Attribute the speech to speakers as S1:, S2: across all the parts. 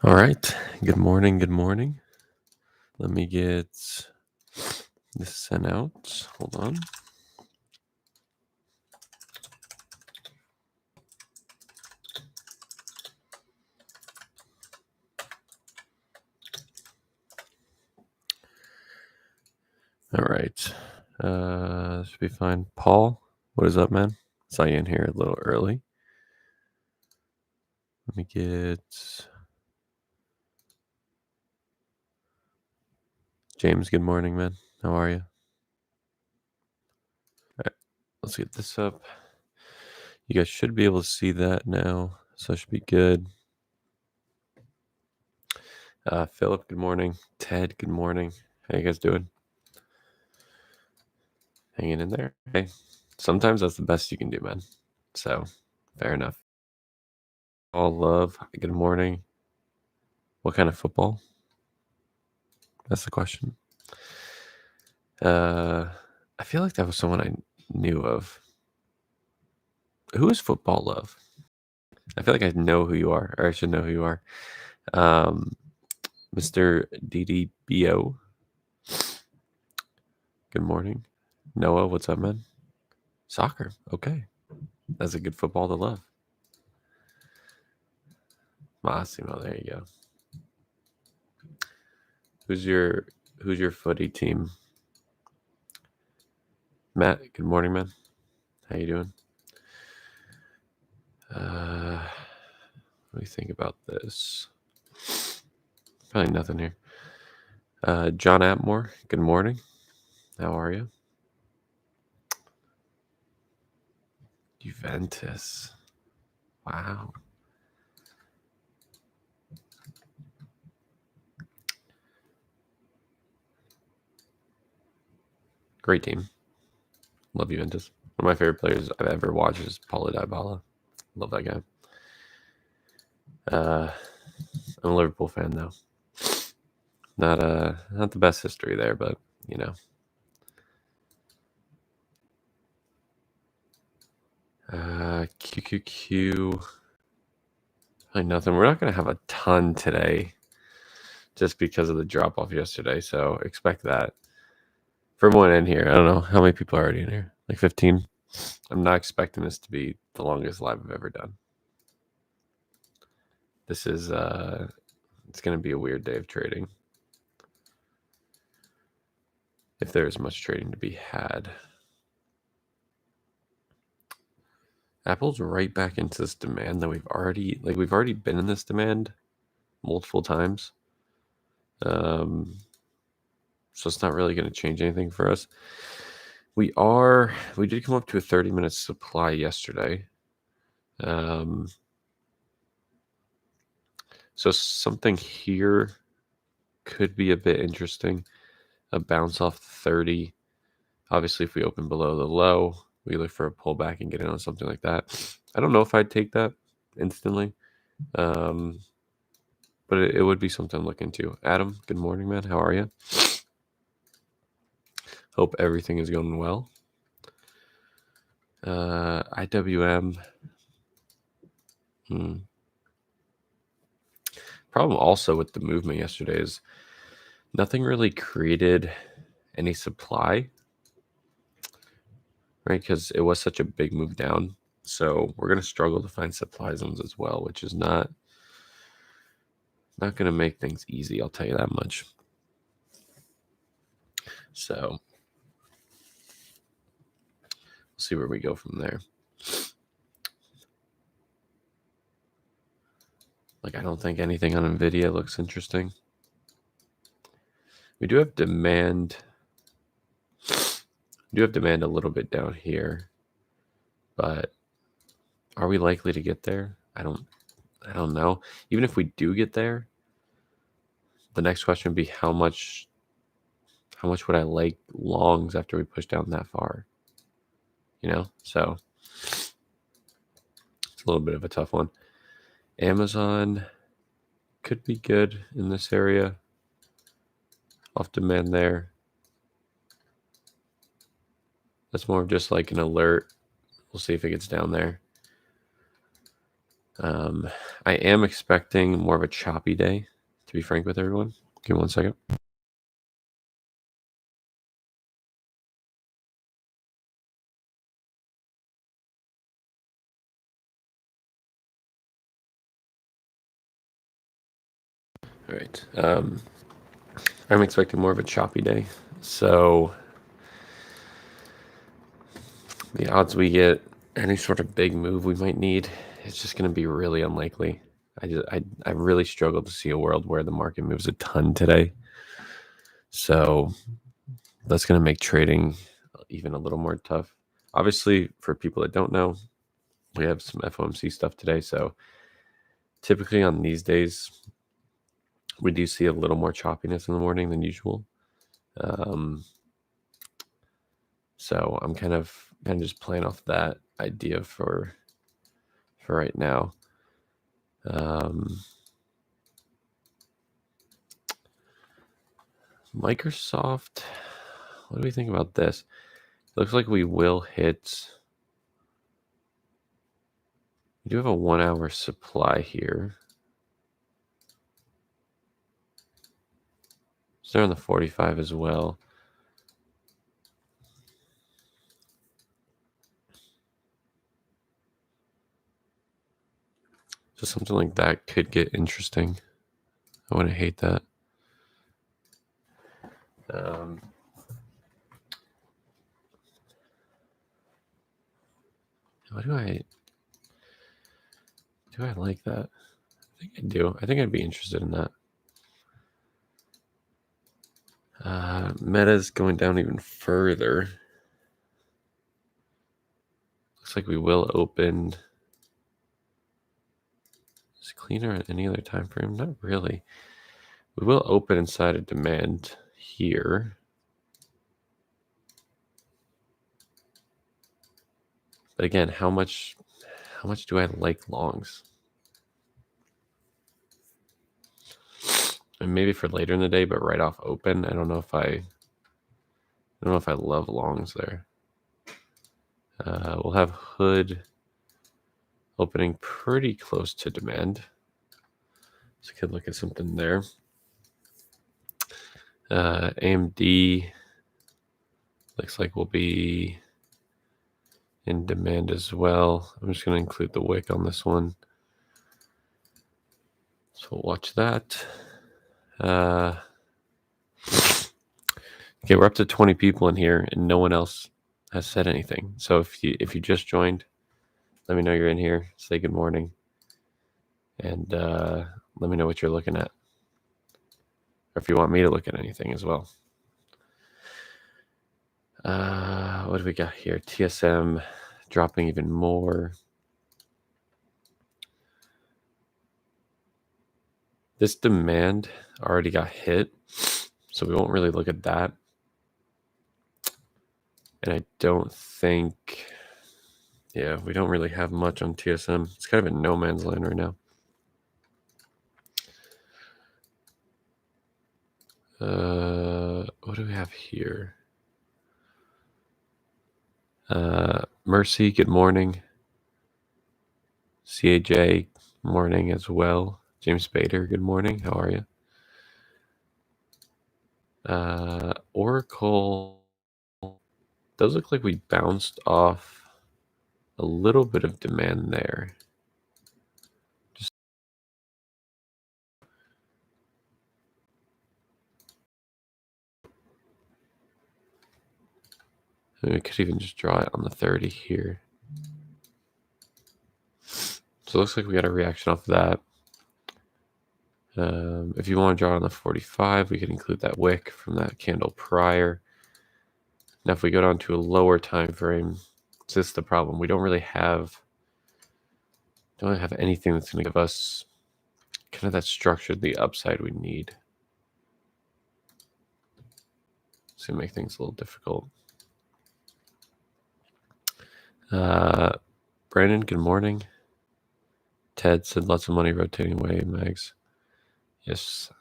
S1: All right. Good morning. Good morning. Let me get this sent out. Hold on. All right. Should be fine. Paul, what is up, man? Saw you in here a little early. Let me get James. Good morning, man. How are you? All right. Let's get this up. You guys should be able to see that now, so it should be good. Philip, good morning. Ted, good morning. How you guys doing? Hanging in there? Hey, sometimes that's the best you can do, man. So, fair enough. All love. Good morning. What kind of football? That's the question. I feel like that was someone I knew of. Who is Football Love? I feel like I know who you are, or I should know who you are. Mr. DDBO. Good morning. Noah, what's up, man? Soccer. Okay. That's a good football to love. Massimo, there you go. Who's your footy team? Matt, good morning, man. How you doing? What do you think about this? Probably nothing here. John Atmore, good morning. How are you? Juventus. Wow. Great team. Love Juventus. One of my favorite players I've ever watched is Paulo Dybala. Love that guy. I'm a Liverpool fan though. Not the best history there, but you know. QQQ. Like nothing. We're not gonna have a ton today, just because of the drop off yesterday. So expect that. For everyone in here, I don't know how many people are already in here. Like 15. I'm not expecting this to be the longest live I've ever done. This is it's gonna be a weird day of trading. If there is much trading to be had. Apple's right back into this demand that we've already been in this demand multiple times. So it's not really going to change anything for us. We did come up to a 30-minute supply yesterday. So something here could be a bit interesting. A bounce off 30. Obviously, if we open below the low, we look for a pullback and get in on something like that. I don't know if I'd take that instantly. But it would be something to look into. Adam, good morning, man. How are you? Hope everything is going well. IWM. Problem also with the movement yesterday is nothing really created any supply, right? Because it was such a big move down. So we're going to struggle to find supply zones as well, which is not going to make things easy. I'll tell you that much. So we'll see where we go from there. Like, I don't think anything on NVIDIA looks interesting. We do have demand. We do have demand a little bit down here, but are we likely to get there? I don't know. Even if we do get there, the next question would be how much would I like longs after we push down that far? You know? So it's a little bit of a tough one. Amazon could be good in this area. Off demand there. That's more of just like an alert. We'll see if it gets down there. I am expecting more of a choppy day, to be frank with everyone. Give me 1 second. All right. I'm expecting more of a choppy day. So the odds we get any sort of big move we might need, it's just going to be really unlikely. I really struggle to see a world where the market moves a ton today. So that's going to make trading even a little more tough. Obviously, for people that don't know, we have some FOMC stuff today. So typically on these days, we do see a little more choppiness in the morning than usual. So I'm kind of just playing off that idea for right now. Microsoft, what do we think about this? It looks like we will hit. We do have a 1 hour supply here. So they're on the 45 as well. So something like that could get interesting. I wouldn't hate that. What do I like that? I think I do. I think I'd be interested in that. Meta's going down even further. Looks like we will open. Is cleaner at any other time frame? Not really. We will open inside a demand here. But again, how much do I like longs? And maybe for later in the day, but right off open, I don't know if I love longs there. We'll have hood opening pretty close to demand. So we could look at something there. AMD looks like we'll be in demand as well. I'm just going to include the wick on this one. So we'll watch that. Okay, we're up to 20 people in here, and no one else has said anything. So if you just joined, let me know you're in here. Say good morning, and let me know what you're looking at, or if you want me to look at anything as well. What do we got here? TSM dropping even more. This demand already got hit, so we won't really look at that. And I don't think, yeah, we don't really have much on TSM. It's kind of in no man's land right now. What do we have here? Mercy, good morning. CAJ, morning as well. James Bader, good morning. How are you? Oracle, does look like we bounced off a little bit of demand there. We could even just draw it on the 30 here. So it looks like we got a reaction off of that. If you want to draw on the 45, we could include that wick from that candle prior. Now, if we go down to a lower time frame, it's just the problem. We don't really have anything that's going to give us kind of that structure, the upside we need. It's going to make things a little difficult. Brandon, good morning. Ted said lots of money rotating away, Mags. Yes.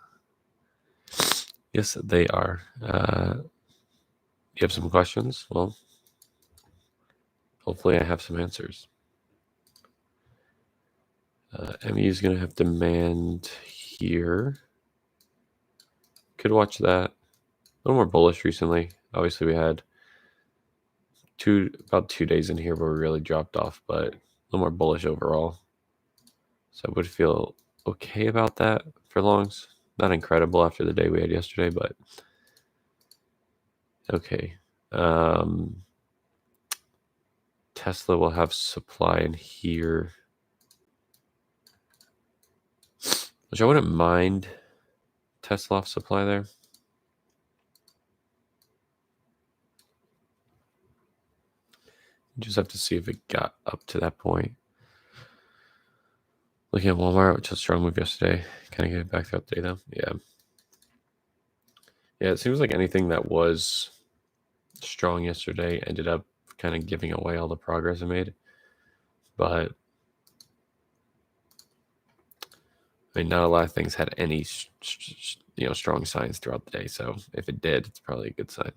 S1: Yes, they are. You have some questions? Well, hopefully I have some answers. ME is going to have demand here. Could watch that. A little more bullish recently. Obviously, we had about 2 days in here where we really dropped off, but a little more bullish overall. So I would feel okay about that for longs. Not incredible after the day we had yesterday, but okay. Tesla will have supply in here, which I wouldn't mind Tesla off supply there. You just have to see if it got up to that point. Looking at Walmart, which was a strong move yesterday. Kind of get it back throughout the day though. Yeah. Yeah, it seems like anything that was strong yesterday ended up kind of giving away all the progress it made. But I mean, not a lot of things had any strong signs throughout the day. So if it did, it's probably a good sign.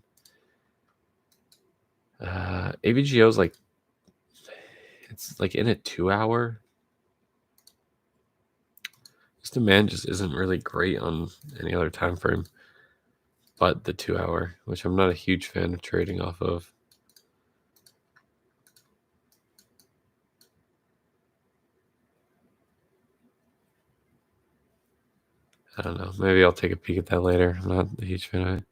S1: AVGO is like, it's like in a 2 hour. This demand just isn't really great on any other time frame but the 2 hour, which I'm not a huge fan of trading off of. I don't know. Maybe I'll take a peek at that later. I'm not a huge fan of it.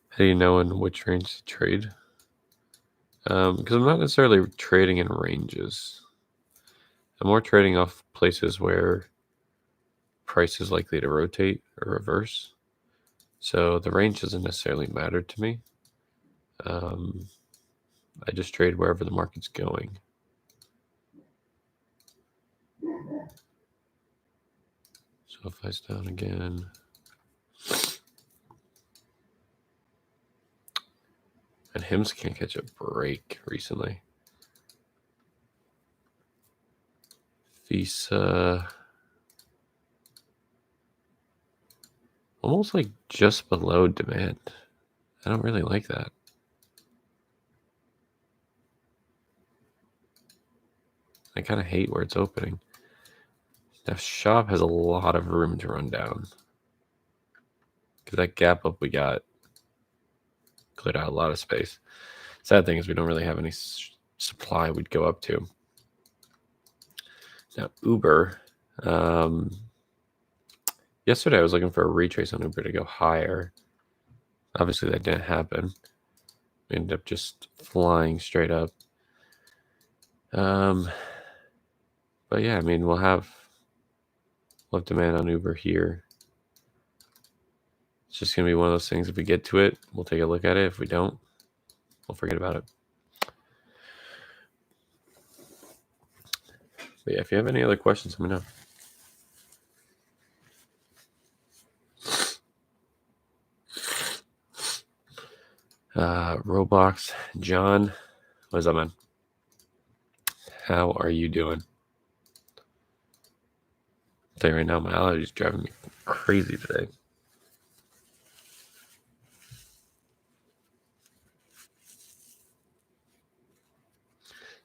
S1: How do you know in which range to trade? Because I'm not necessarily trading in ranges. I'm more trading off places where price is likely to rotate or reverse. So the range doesn't necessarily matter to me. I just trade wherever the market's going. So if I down again. And HIMS can't catch a break recently. Visa. Almost like just below demand. I don't really like that. I kind of hate where it's opening. Now shop has a lot of room to run down. Because that gap up we got cleared out a lot of space. Sad thing is we don't really have any supply we'd go up to. Now Uber. Yesterday I was looking for a retrace on Uber to go higher. Obviously that didn't happen. We ended up just flying straight up. But yeah, I mean we'll have demand on Uber here. It's just gonna be one of those things. If we get to it, we'll take a look at it. If we don't, we'll forget about it. But yeah, if you have any other questions, let me know. Roblox, John, what's up, man? How are you doing? I'll tell you right now, my allergy is driving me crazy today.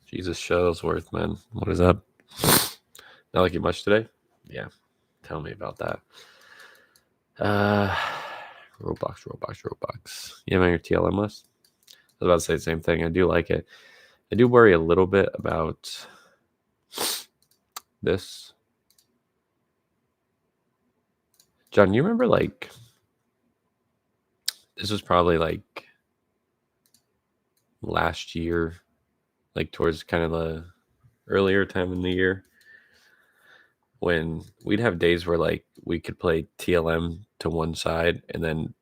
S1: Jesus Shuttlesworth, man. What is up? Not like you much today? Yeah. Tell me about that. Roblox. You have on your TLM list? I was about to say the same thing. I do like it. I do worry a little bit about this. John, you remember like this was probably like last year, like towards kind of the earlier time in the year when we'd have days where like we could play TLM to one side and then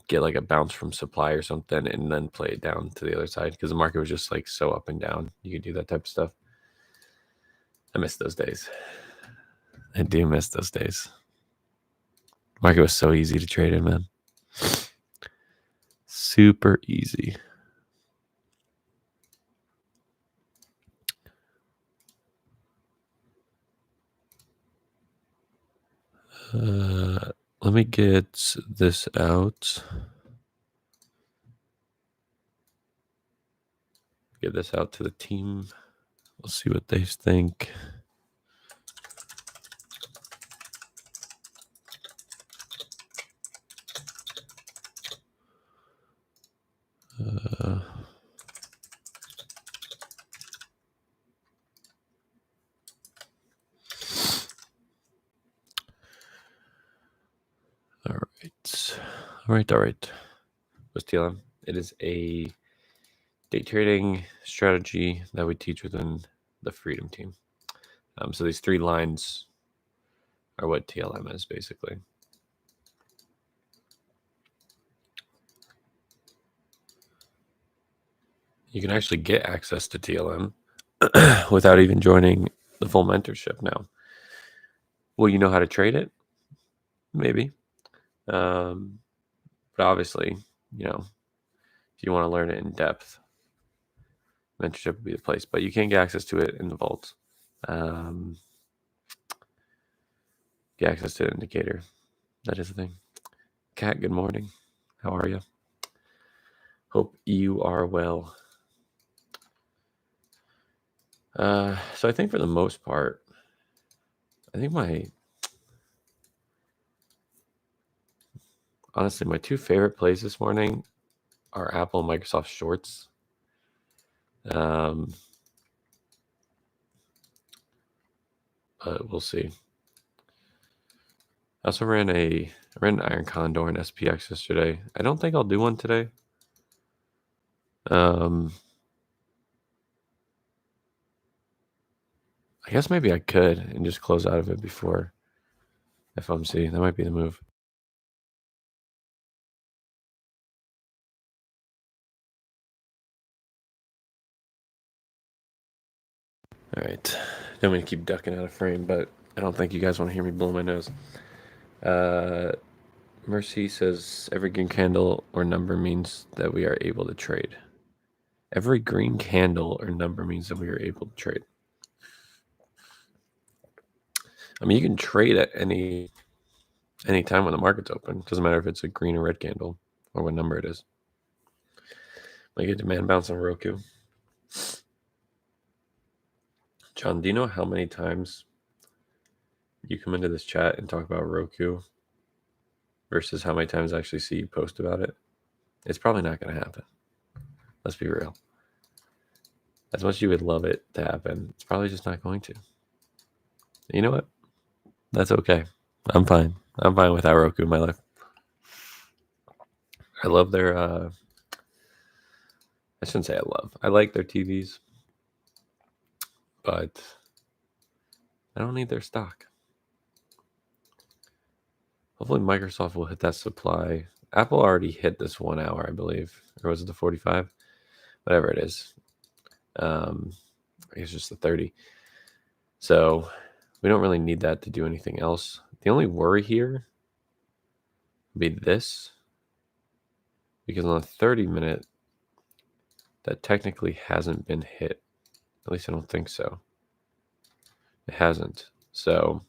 S1: get like a bounce from supply or something and then play it down to the other side because the market was just like so up and down. You could do that type of stuff. I miss those days. I do miss those days. Market was so easy to trade in, man. Super easy. Let me get this out. Get this out to the team. We'll see what they think. All right. What's TLM? It is a day trading strategy that we teach within the Freedom Team. So these 3 lines are what TLM is, basically. You can actually get access to TLM without even joining the full mentorship now. Will you know how to trade it? Maybe. But obviously, if you want to learn it in depth, mentorship would be the place. But you can't get access to it in the vault. Get access to the indicator. That is the thing. Kat, good morning. How are you? Hope you are well. So I think for the most part, I think honestly, my 2 favorite plays this morning are Apple and Microsoft shorts. But we'll see. I also ran an Iron Condor and SPX yesterday. I don't think I'll do one today. I guess maybe I could and just close out of it before FOMC. That might be the move. All right. Don't mean to keep ducking out of frame, but I don't think you guys want to hear me blow my nose. Mercy says every green candle or number means that we are able to trade. Every green candle or number means that we are able to trade. I mean, you can trade at any time when the market's open. Doesn't matter if it's a green or red candle or what number it is. Like a demand bounce on Roku. John, do you know how many times you come into this chat and talk about Roku versus how many times I actually see you post about it? It's probably not going to happen. Let's be real. As much as you would love it to happen, it's probably just not going to. You know what? That's okay. I'm fine. I'm fine without Roku in my life. I love their I shouldn't say I love. I like their TVs, but I don't need their stock. Hopefully Microsoft will hit that supply. Apple already hit this 1 hour, I believe. Or was it the 45? Whatever it is. I guess just the 30. So we don't really need that to do anything else. The only worry here would be this. Because on the 30-minute, that technically hasn't been hit. At least I don't think so. It hasn't. So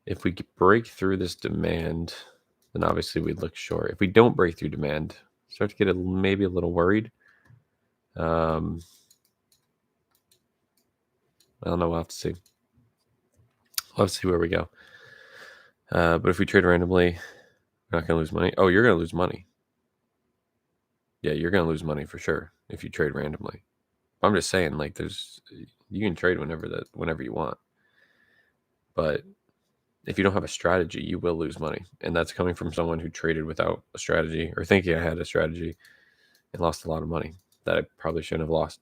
S1: if we break through this demand, then obviously we'd look short. If we don't break through demand, start to get maybe a little worried. I don't know. We'll have to see. We'll have to see where we go. But if we trade randomly, we're not going to lose money. Oh, you're going to lose money. Yeah, you're going to lose money for sure if you trade randomly. I'm just saying, like, you can trade whenever you want. But if you don't have a strategy, you will lose money. And that's coming from someone who traded without a strategy or thinking I had a strategy and lost a lot of money that I probably shouldn't have lost.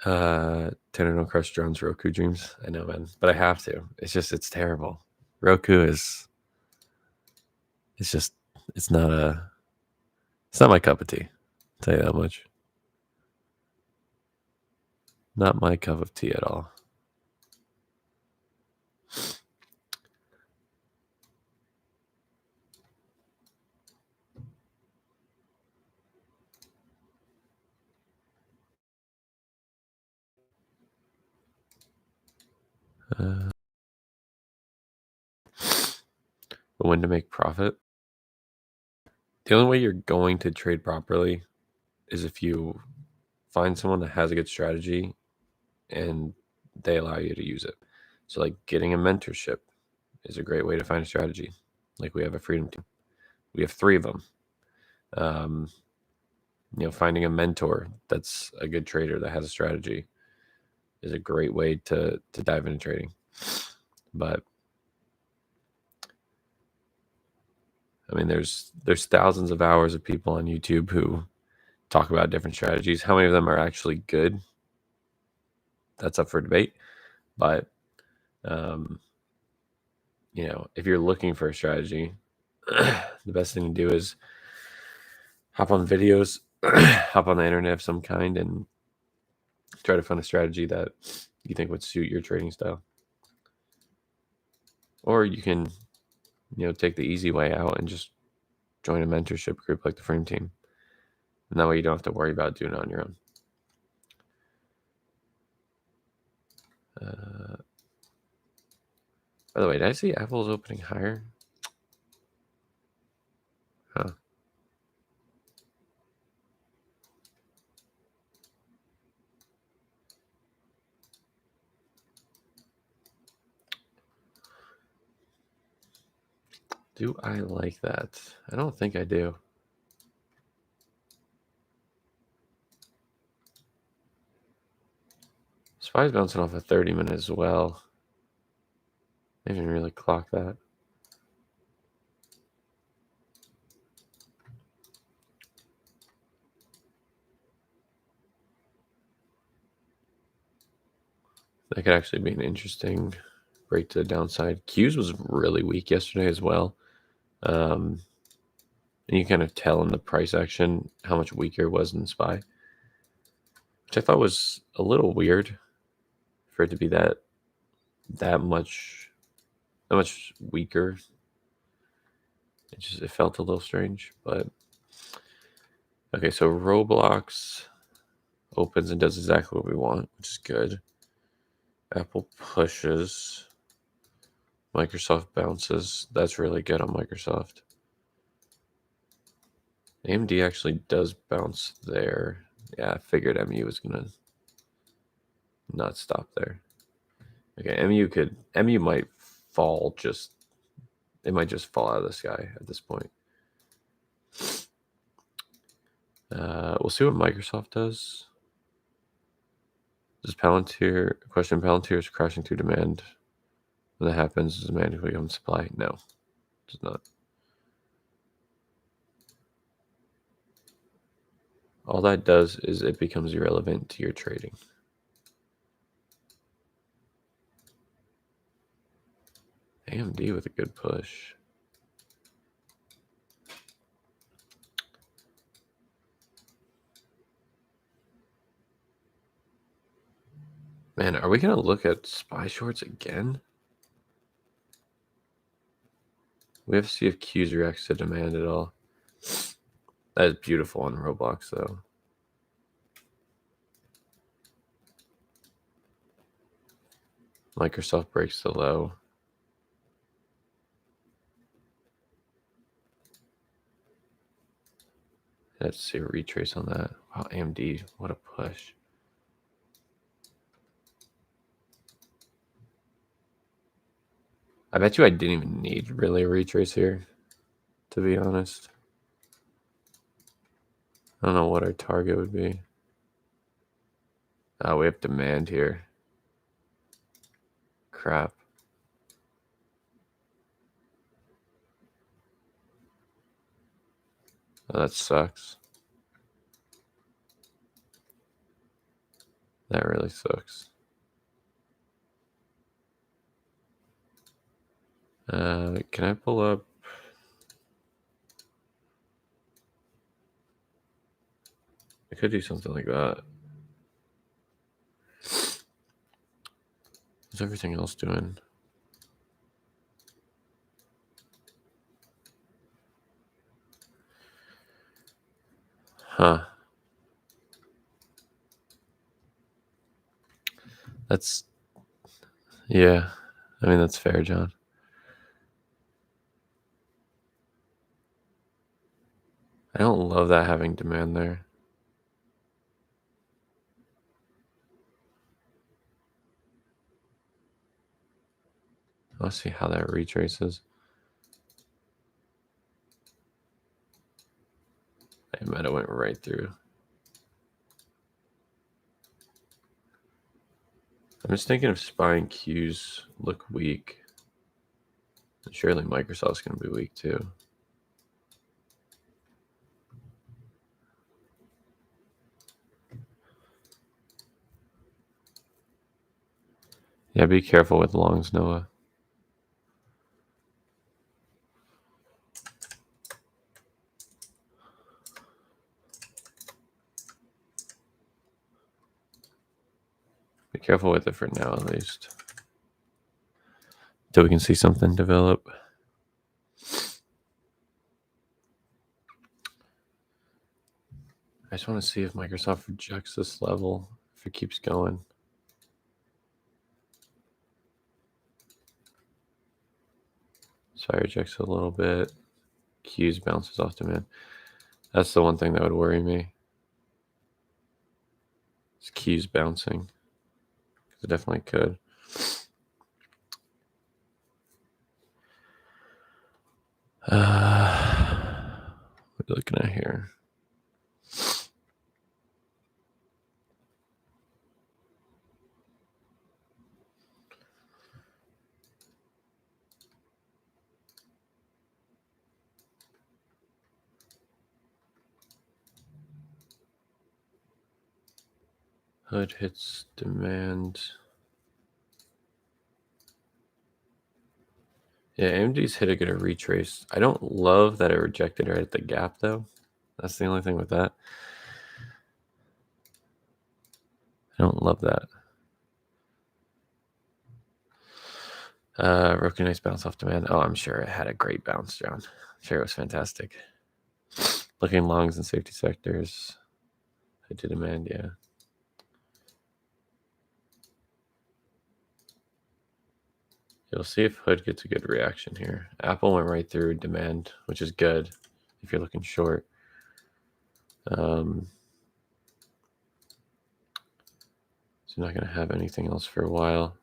S1: Tanner, don't crush John's Roku dreams. I know, man, but I have to. It's terrible. Roku it's not my cup of tea. I'll tell you that much. Not my cup of tea at all. But when to make profit? The only way you're going to trade properly is if you find someone that has a good strategy and they allow you to use it. So like getting a mentorship is a great way to find a strategy. Like we have a Freedom Team. We have 3 of them. Finding a mentor that's a good trader that has a strategy is a great way to dive into trading. But I mean, there's thousands of hours of people on YouTube who talk about different strategies. How many of them are actually good? That's up for debate. But if you're looking for a strategy, the best thing to do is hop on videos, hop on the internet of some kind, and try to find a strategy that you think would suit your trading style. Or you can, take the easy way out and just join a mentorship group like the Frame Team. And that way you don't have to worry about doing it on your own. By the way, did I see Apple's opening higher? Huh. Do I like that? I don't think I do. SPY's bouncing off a 30-minute as well. I didn't really clock that. That could actually be an interesting break to the downside. Q's was really weak yesterday as well. And you kind of tell in the price action how much weaker it was than SPY, which I thought was a little weird for it to be that much weaker. It felt a little strange, but okay. So Roblox opens and does exactly what we want, which is good. Apple pushes. Microsoft bounces. That's really good on Microsoft. AMD actually does bounce there. Yeah, I figured MU was gonna not stop there. Okay, MU might fall it might just fall out of the sky at this point. We'll see what Microsoft does. Does Palantir is crashing through demand? When that happens, does demand become supply? No, it does not. All that does is it becomes irrelevant to your trading. AMD with a good push. Man, are we going to look at SPY shorts again? We have to see if Q's reacts to demand at all. That is beautiful on Roblox, though. Microsoft breaks the low. Let's see a retrace on that. Wow, AMD, what a push. I bet you I didn't even need really a retrace here, to be honest. I don't know what our target would be. Oh, we have demand here. Crap. Oh, that sucks. That really sucks. Can I pull up? I could do something like that. What's everything else doing? Huh. Yeah. I mean, that's fair, John. I don't love that having demand there. Let's see how that retraces. right through. I'm just thinking if SPY and Qs look weak, surely Microsoft's going to be weak too. Yeah, be careful with longs, Noah. Be careful with it for now, at least. Until we can see something develop. I just want to see if Microsoft rejects this level, if it keeps going. SPY rejects a little bit. Qs bounces off demand. That's the one thing that would worry me. It's Qs bouncing. It definitely could. What are you looking at here? Hood hits demand. Yeah, AMD's hit a good retrace. I don't love that it rejected right at the gap, though. That's the only thing with that. I don't love that. Roku nice bounce off demand. Oh, I'm sure it had a great bounce, John. I'm sure it was fantastic. Looking longs and safety sectors. Hit to demand, yeah. You'll see if Hood gets a good reaction here. Apple went right through demand, which is good if you're looking short. So not going to have anything else for a while.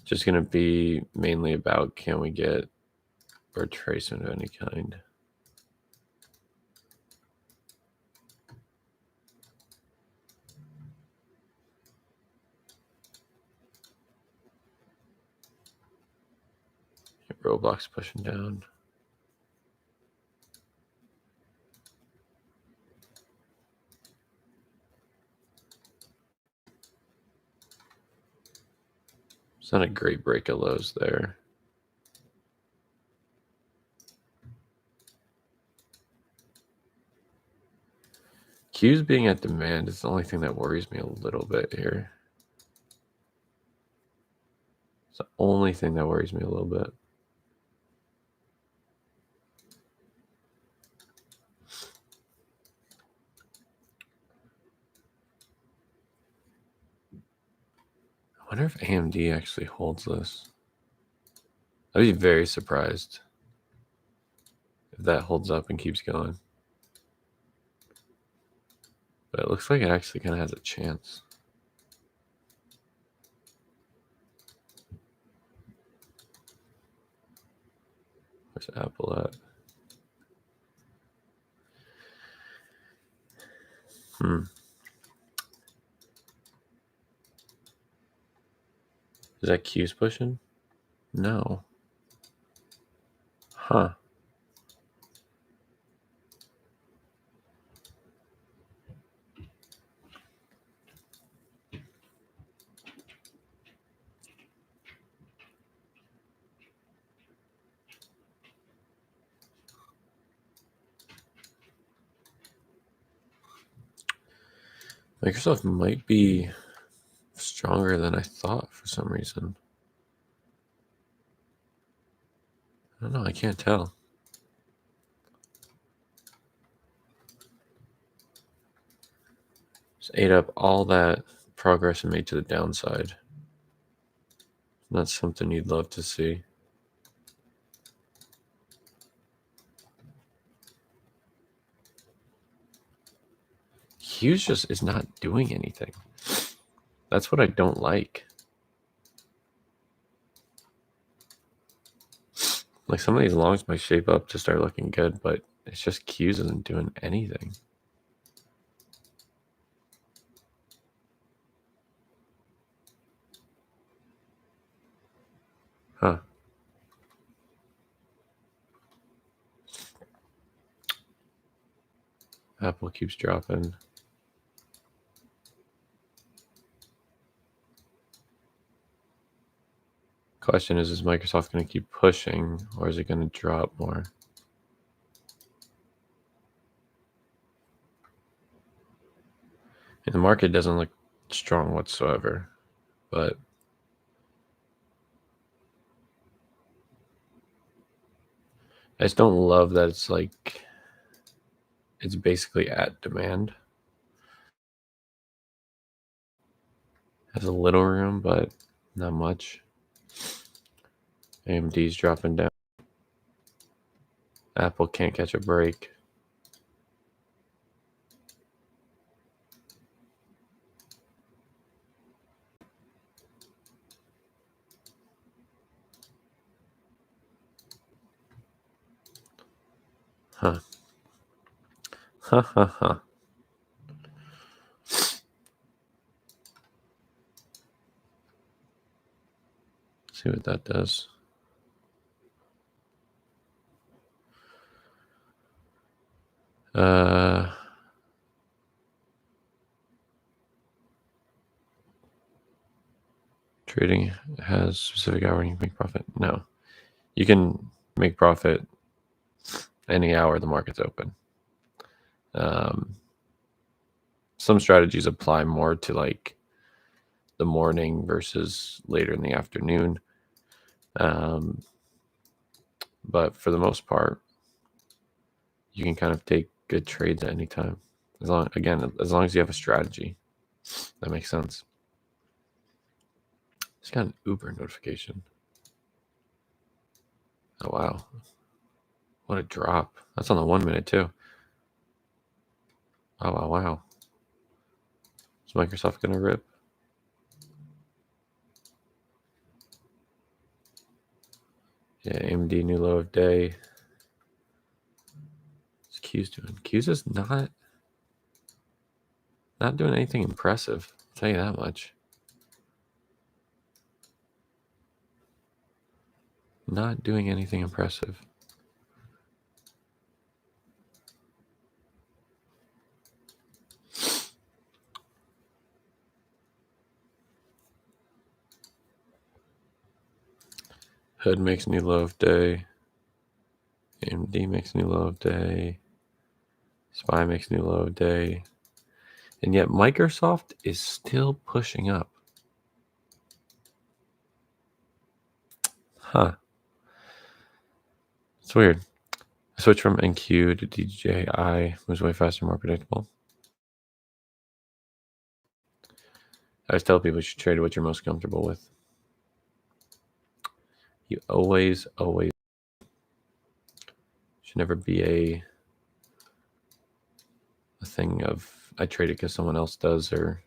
S1: Just going to be mainly about can we get a retracement of any kind. Roblox pushing down. It's not a great break of lows there. Q's being at demand is the only thing that worries me a little bit here. It's the only thing that worries me a little bit. I wonder if AMD actually holds this. I'd be very surprised if that holds up and keeps going. But it looks like it actually kind of has a chance. Where's Apple at? Is that Q's pushing? No. Huh. Microsoft might be stronger than I thought for some reason. I don't know. I can't tell. Just ate up all that progress and made to the downside. That's something you'd love to see. Hughes just is not doing anything. That's what I don't like. Like some of these longs might shape up to start looking good, but it's just Q's isn't doing anything. Huh. Apple keeps dropping. Question is Microsoft going to keep pushing or is it going to drop more? And the market doesn't look strong whatsoever, but I just don't love that it's like it's basically at demand. Has a little room, but not much. AMD's dropping down. Apple can't catch a break. Huh. Ha ha ha. See what that does. Trading has specific hour you can make profit. No, you can make profit any hour the market's open. Some strategies apply more to like the morning versus later in the afternoon. But for the most part, you can kind of take good trades at any time. As long as you have a strategy. That makes sense. Just got an Uber notification. Oh wow. What a drop. That's on the 1 minute too. Oh wow. Is Microsoft gonna rip? Yeah, AMD new low of day. What's Q's doing? Q's is not doing anything impressive. I'll tell you that much. Not doing anything impressive. Hood makes new low of day. AMD makes new low of day. SPY makes new low of day. And yet Microsoft is still pushing up. Huh. It's weird. A switch from NQ to DJI was way faster, more predictable. I always tell people you should trade what you're most comfortable with. You always should never be a thing of I trade it because someone else does or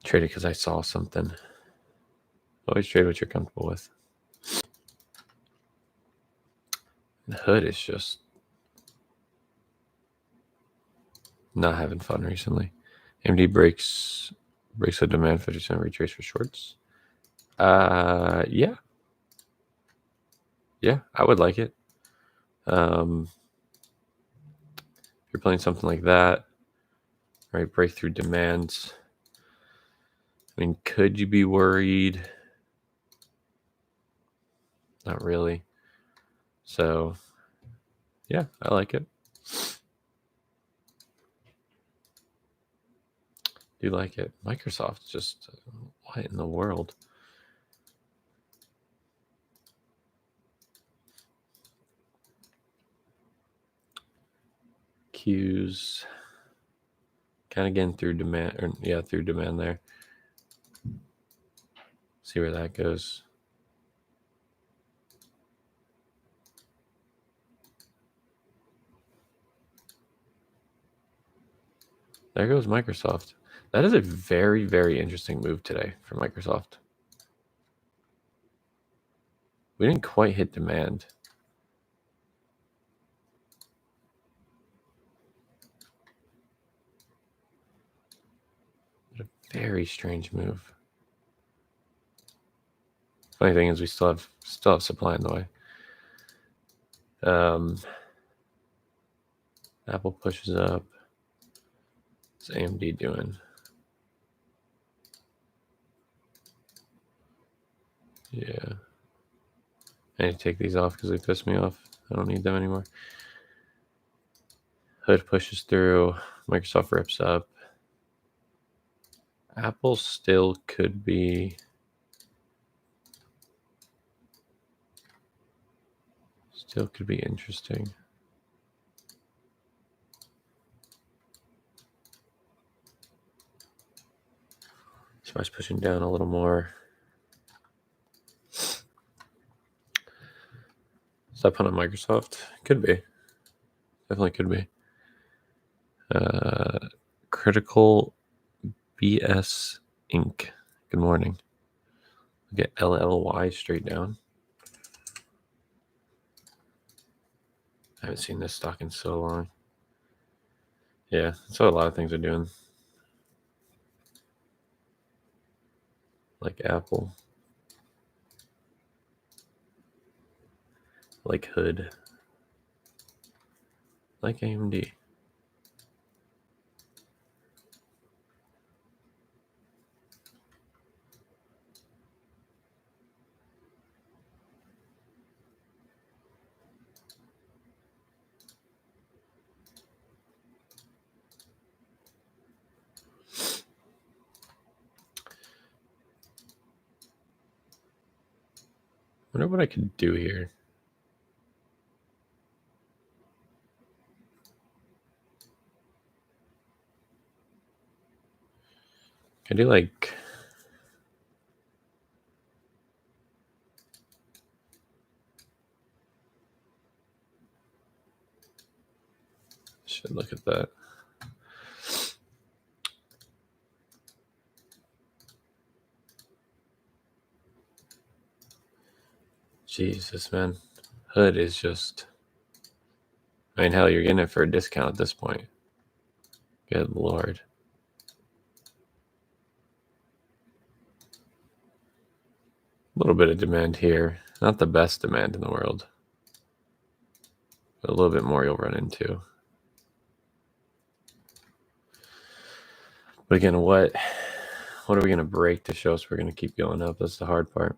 S1: trade it because I saw something. Always trade what you're comfortable with. The hood is just not having fun recently. AMD breaks a demand 50% retrace for shorts. Yeah, I would like it. If you're playing something like that, right? Breakthrough demands. I mean, could you be worried? Not really. So, yeah, I like it. Do like it. Microsoft just what in the world? Q's kind of getting through demand, through demand there. See where that goes. There goes Microsoft. That is a very, very interesting move today for Microsoft. We didn't quite hit demand. But a very strange move. Funny thing is, we still have supply in the way. Apple pushes up. What's AMD doing? Yeah. I need to take these off because they piss me off. I don't need them anymore. Hood pushes through. Microsoft rips up. Apple still could be... Still could be interesting. SPY's pushing down a little more. Is that put on Microsoft? Could be. Definitely could be. Critical BS Inc. Good morning. Get LLY straight down. I haven't seen this stock in so long. Yeah, that's what a lot of things are doing. Like Apple. Like Hood. Like AMD. I wonder what I could do here. Can I do like... Should look at that. Jesus, man. Hood is just... I mean, hell, you're getting it for a discount at this point. Good Lord. A little bit of demand here. Not the best demand in the world. But a little bit more you'll run into. But again, what are we going to break to show us we're going to keep going up? That's the hard part.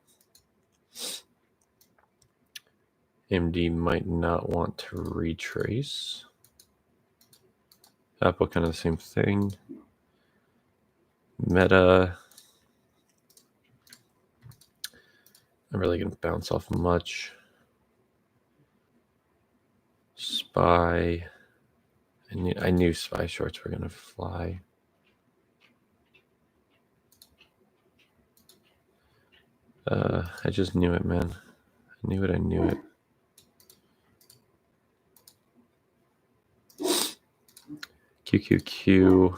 S1: AMD might not want to retrace. Apple kind of the same thing. Meta, not really going to bounce off much. SPY, I knew SPY shorts were going to fly. I just knew it, man. I knew it. QQQ.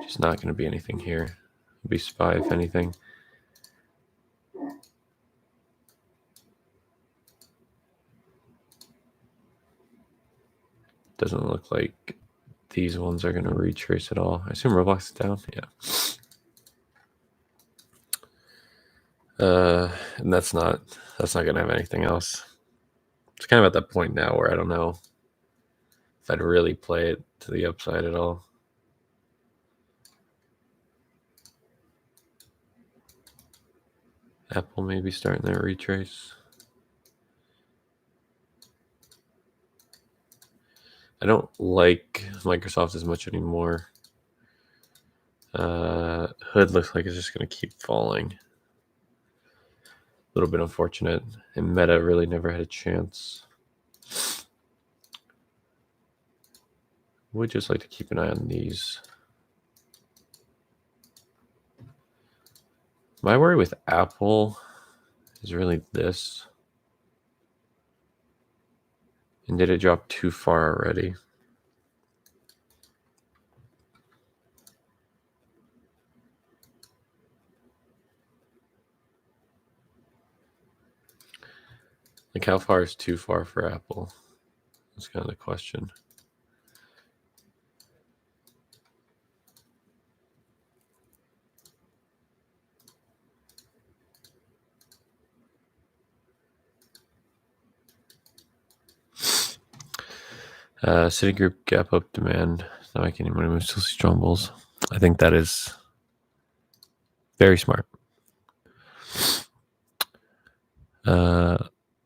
S1: Just not going to be anything here. It'll be SPY if anything. Doesn't look like these ones are going to retrace at all. I assume Roblox is down. Yeah. And that's not going to have anything else. It's kind of at that point now where I don't know if I'd really play it to the upside at all. Apple maybe starting that retrace. I don't like Microsoft as much anymore. Hood looks like it's just going to keep falling. A little bit unfortunate. And Meta really never had a chance. Would just like to keep an eye on these. My worry with Apple is really this. And did it drop too far already? Like, how far is too far for Apple? That's kind of the question. Citigroup gap up demand. Not making any money. We still see strong bulls. I think that is very smart.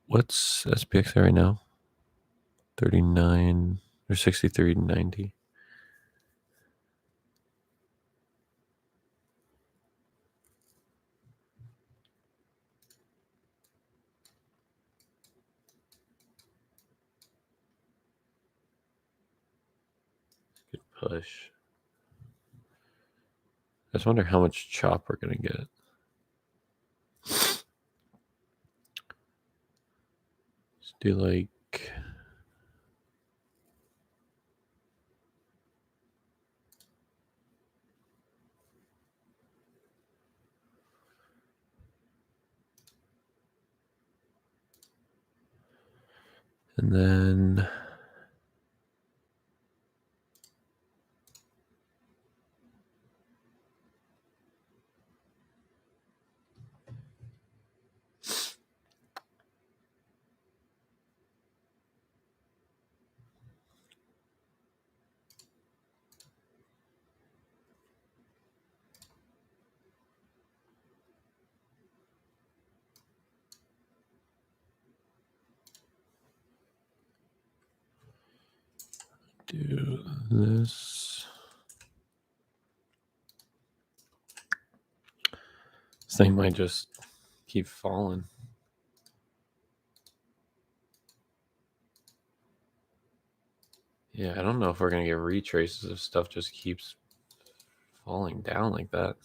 S1: What's SPX right now? 39 or 63.90. Good push. I just wonder how much chop we're gonna get. Let's do like and then do this. This thing might just keep falling. Yeah, I don't know if we're gonna get retraces if stuff just keeps falling down like that.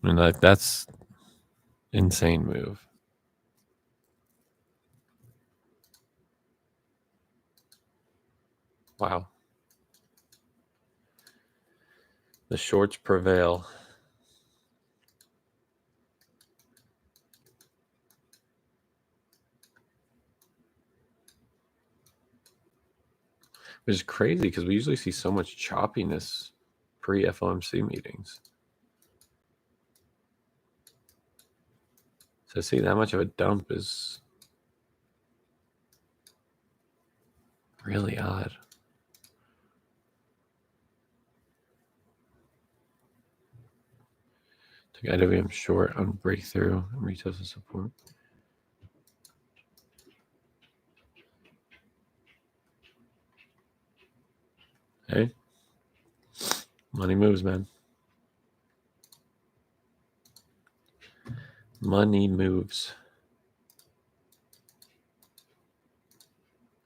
S1: I mean, like that's insane move. Wow. The shorts prevail. Which is crazy because we usually see so much choppiness pre-FOMC meetings. So to see that much of a dump is really odd. Took IWM short on breakthrough and retested support. Hey, money moves, man. Money moves.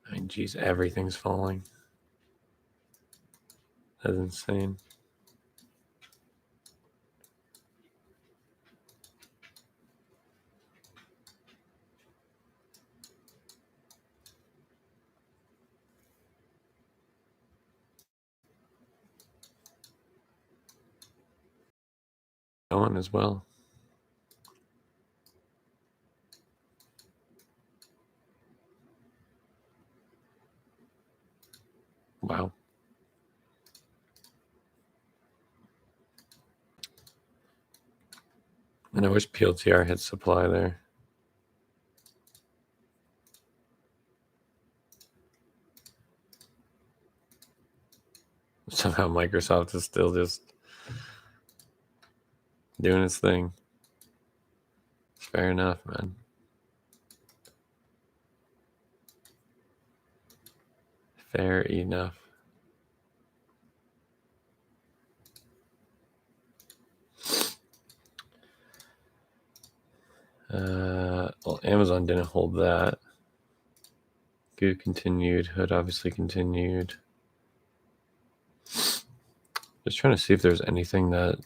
S1: I mean, geez, everything's falling. That's insane. Going as well. Wow. And I wish PLTR had supply there. Somehow Microsoft is still just doing its thing. Fair enough, man. Fair enough. Well, Amazon didn't hold that. Goo continued. Hood obviously continued. Just trying to see if there's anything that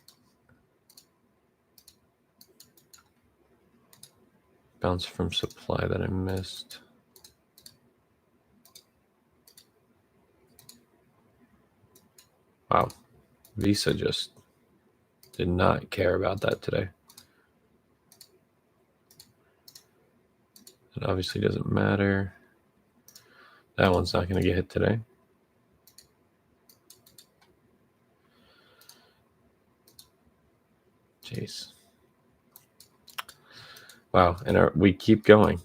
S1: bounced from supply that I missed. Wow. Visa just did not care about that today. It obviously doesn't matter. That one's not going to get hit today. Jeez. Wow, and we keep going.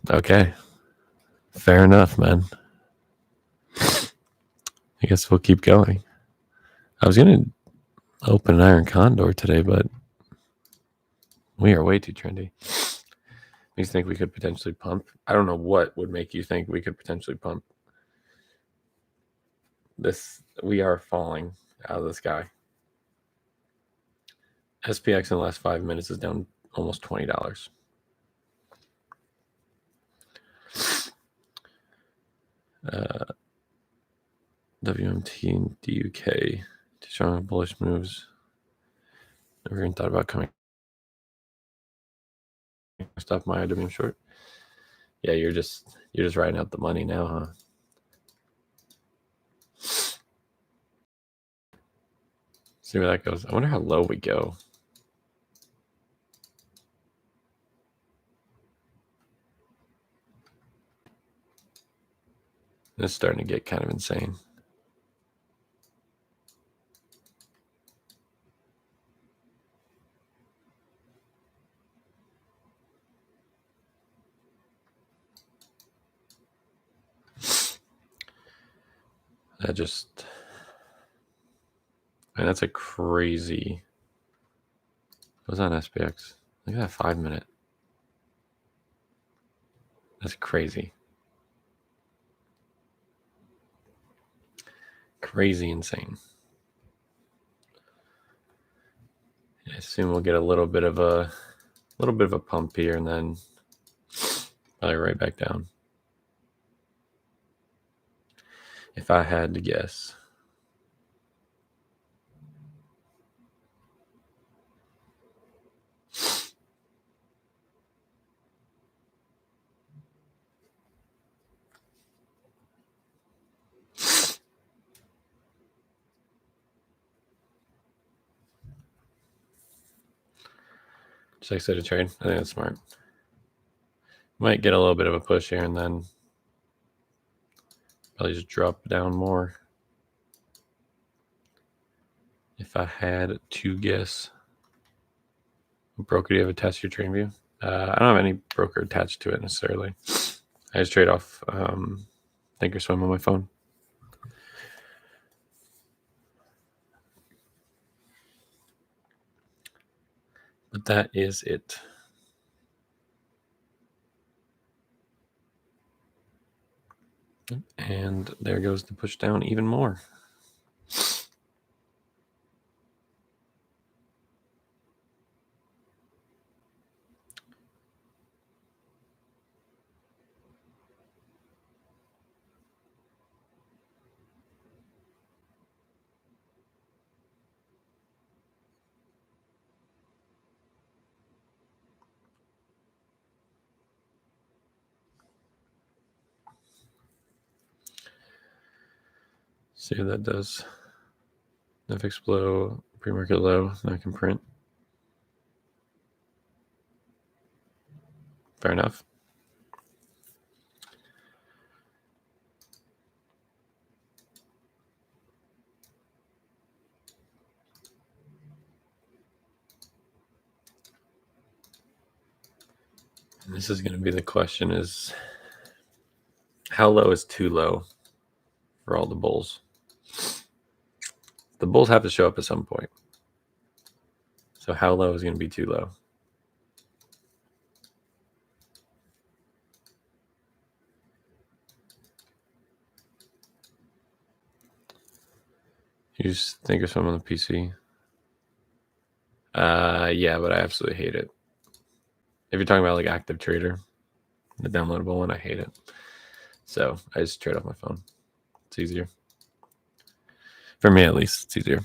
S1: Okay. Fair enough, man. I guess we'll keep going. I was going to open an Iron Condor today, but we are way too trendy. Makes you think we could potentially pump. I don't know what would make you think we could potentially pump. We are falling out of the sky. SPX in the last 5 minutes is down almost $20. WMT and DUK. Too strong bullish moves. Never even thought about coming. Stop my IWM short. Yeah, you're just riding out the money now, huh? See where that goes. I wonder how low we go. It's starting to get kind of insane. Man, that's a crazy. What's on SPX? Look at that 5 minute. That's crazy. Crazy insane. I assume we'll get a little bit of a pump here and then probably right back down. If I had to guess. Just exit a trade. I think that's smart. Might get a little bit of a push here and then probably just drop down more. If I had to guess. What broker do you have attached to your TradingView? I don't have any broker attached to it necessarily. I just trade off Thinkorswim on my phone. But that is it. And there goes the push down even more. See what that does. FX low, pre-market low, I can print. Fair enough. And this is going to be the question is, how low is too low for all the bulls? The bulls have to show up at some point. So how low is going to be too low? You just think of some on the PC? Yeah, but I absolutely hate it. If you're talking about like Active Trader, the downloadable one, I hate it. So I just trade off my phone. It's easier. For me, at least, it's easier.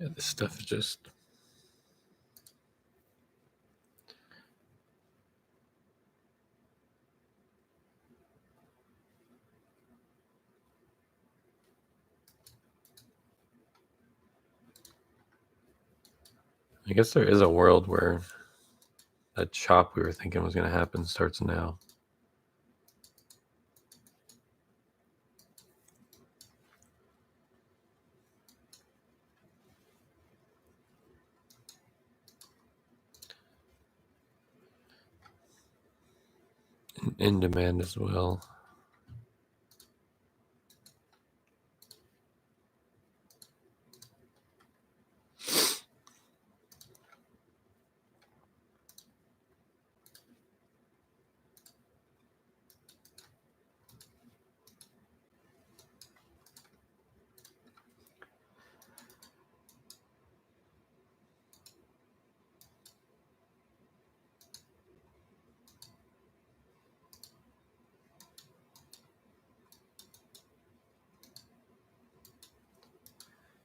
S1: Yeah, this stuff is just. I guess there is a world where that chop we were thinking was going to happen starts now. In demand as well.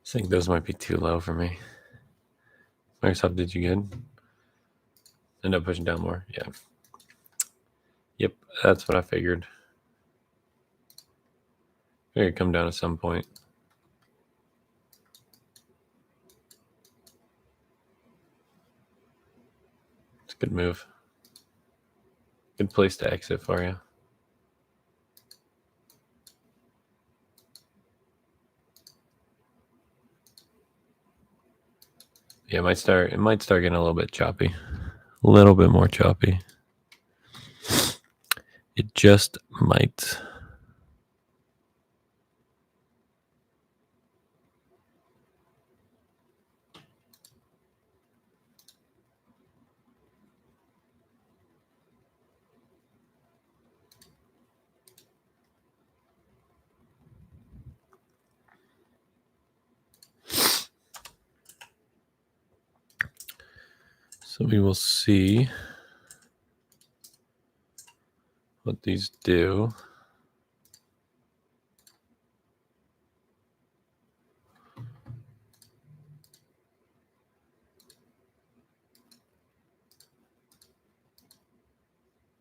S1: I think those might be too low for me. Microsoft did you good? End up pushing down more. Yeah. Yep, that's what I figured. Figured it'd come down at some point. It's a good move. Good place to exit for you. Yeah, it might start getting a little bit choppy. A little bit more choppy. It just might. So we will see what these do. I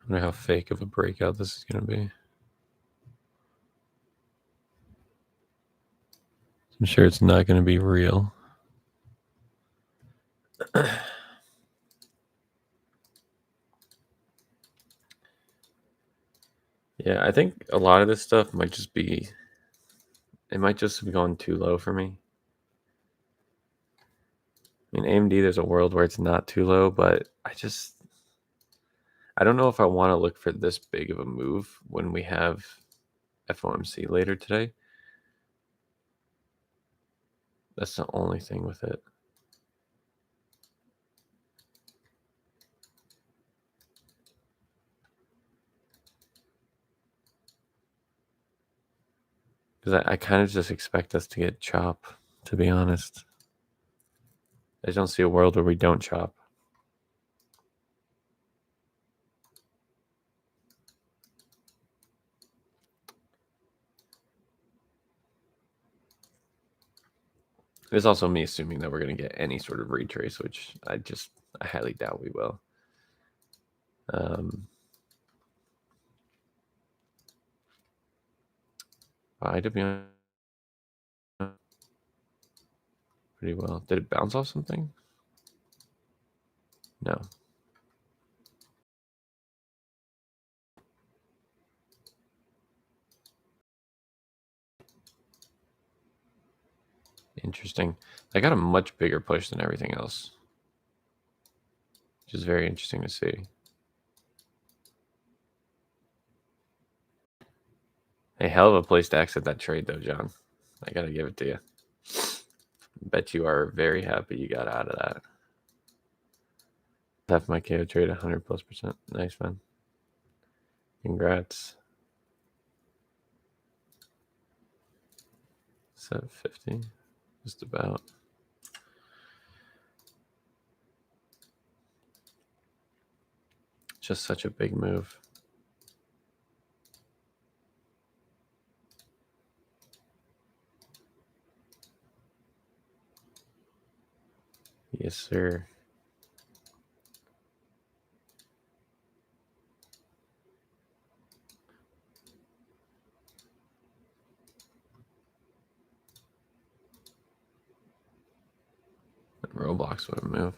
S1: wonder how fake of a breakout this is going to be. I'm sure it's not going to be real. Yeah, I think a lot of this stuff might just be, it might just have gone too low for me. I mean, AMD, there's a world where it's not too low, but I don't know if I want to look for this big of a move when we have FOMC later today. That's the only thing with it. Because I kind of just expect us to get chop, to be honest. I just don't see a world where we don't chop. There's also me assuming that we're going to get any sort of retrace, which I highly doubt we will. I to be honest, pretty well. Did it bounce off something? No. Interesting. I got a much bigger push than everything else, which is very interesting to see. A hell of a place to exit that trade, though, John. I got to give it to you. Bet you are very happy you got out of that. Half my KO trade 100+%. Nice, man. Congrats. 750. Just about. Just such a big move. Yes, sir. Roblox would move.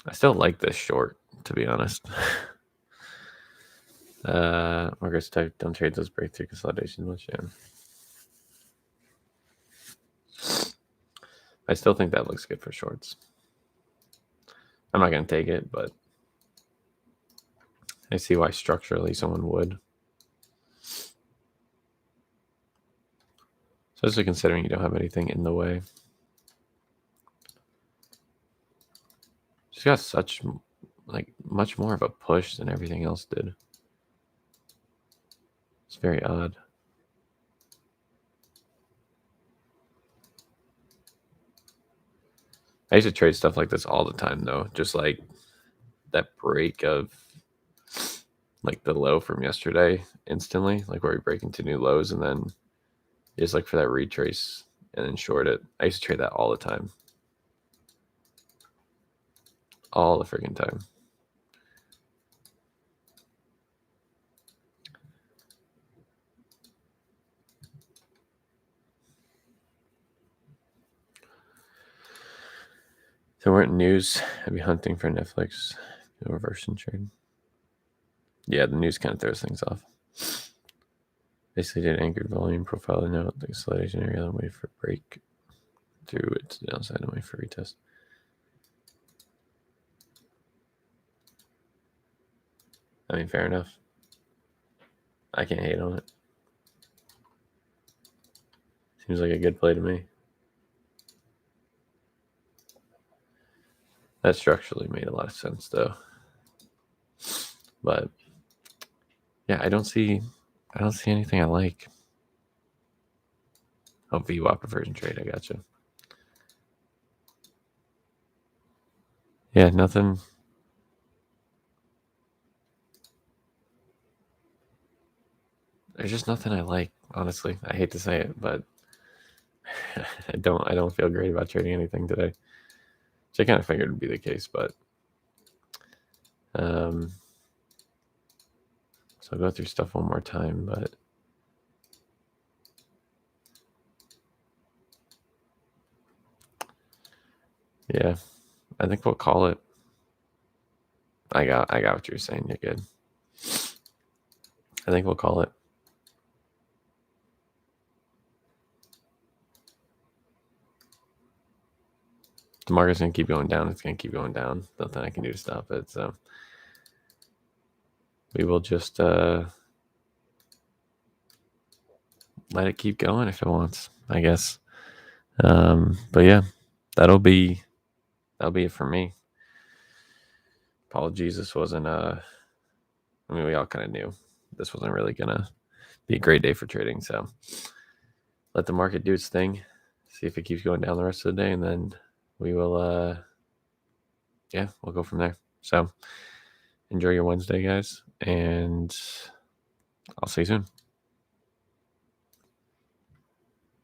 S1: I still like this short, to be honest. Marcus type, don't trade those breakthrough consolidations much. Yeah. I still think that looks good for shorts. I'm not going to take it, but I see why structurally someone would. Especially considering you don't have anything in the way. She's got such, like, much more of a push than everything else did. It's very odd. I used to trade stuff like this all the time, though. Just like that break of like the low from yesterday instantly, like where we break into new lows and then just like for that retrace and then short it. I used to trade that all the time. All the freaking time. So weren't news, I'd be hunting for Netflix reversion trade. Yeah, the news kind of throws things off. Basically did anchored volume profile note, the consolidation area, then wait for break through it to the downside and wait for retest. I mean, fair enough. I can't hate on it. Seems like a good play to me. That structurally made a lot of sense, though. But yeah, I don't see anything I like. Oh, VWAP reversion trade. I gotcha. Yeah, nothing. There's just nothing I like, honestly. I hate to say it, but I don't feel great about trading anything today. Which I kind of figured would be the case, but so I'll go through stuff one more time, but yeah, I think we'll call it. I got what you're saying. You're good. I think we'll call it. The market's gonna keep going down. It's gonna keep going down. Nothing I can do to stop it. So we will just let it keep going if it wants, I guess. But yeah, that'll be it for me. Apologies, this wasn't I mean, we all kind of knew this wasn't really gonna be a great day for trading. So let the market do its thing. See if it keeps going down the rest of the day, and then we will yeah, we'll go from there. So enjoy your Wednesday, guys, and I'll see you soon.